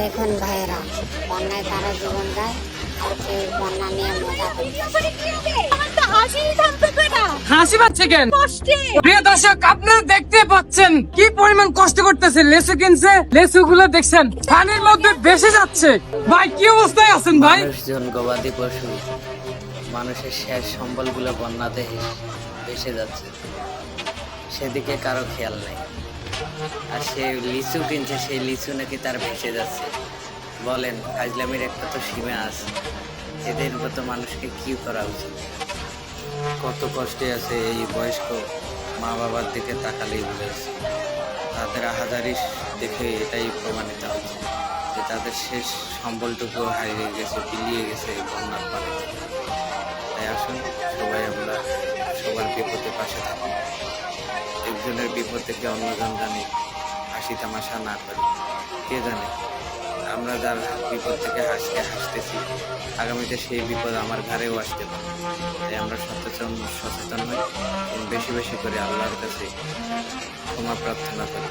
দেখুন ভাইয়েরা, বন্যায় কারো জীবন যায় আর কেউ বন্যা নিয়ে মজা করছে। হাসি পাচ্ছে কেন? প্রিয় দর্শক, আপনারা দেখতে পাচ্ছেন কি পরিমাণ কষ্ট করতেছে। লেসু কিনছে, লেসু গুলো দেখছেন পানির মধ্যে ভেসে যাচ্ছে। ভাই কি অবস্থায় আছেন ভাই? মানুষজন, গবাদি পশু, মানুষের শেষ সম্বলগুলো বন্যাতে ভেসে যাচ্ছে, সেদিকে কারো খেয়াল নেই। আর সে লিচু কিনছে, সেই লিচু নাকি তার ভেসে যাচ্ছে। বলেন, ফাজলামির একটা তো সীমা আছে। এদের মতো মানুষকে কি করা উচিত? কত কষ্টে আছে এই বয়স্ক মা বাবার দিকে তাকালেই বুঝেছে। তাদের আহাজারি দেখে এটাই প্রমাণিত হচ্ছে যে তাদের শেষ সম্বলটুকু হারিয়ে গেছে, বিলিয়ে গেছে এই বন্যার পানিতে। তাই আসুন সবাই আমরা সবার বিপদে পাশে থাকি। একজনের বিপদ থেকে অন্যজন জানি হাসি তামাশা না করি। কে জানে, আমরা যার বিপদ থেকে হাসতেছি, আগামীতে সেই বিপদ আমার ঘরেও আসতে পারে। তাই আমরা সচেতন হই এবং বেশি বেশি করে আল্লাহর কাছে ক্ষমা প্রার্থনা করি।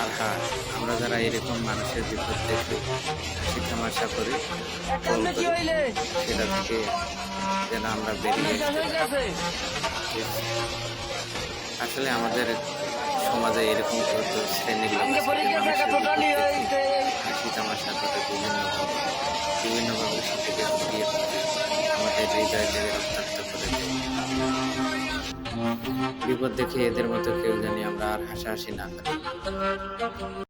আর হ্যাঁ, আমরা যারা এরকম মানুষের বিপদ দেখে হাসি তামাশা করি, সেটা থেকে যেন আমরা বেরিয়ে আসতে পারি। আসলে আমাদের সমাজে এরকম কত শ্রেণীর লোক আছে যে মানুষের বিপদ দেখে হাসি তামাশা করে বিভিন্নভাবে সেটাকে ফুটিয়ে আমাদের হৃদয় থেকে রক্তাক্ত করে দেয়। বিপদ দেখে এদের মতো কেউ জানি আমরা আর হাসাহাসি না করি।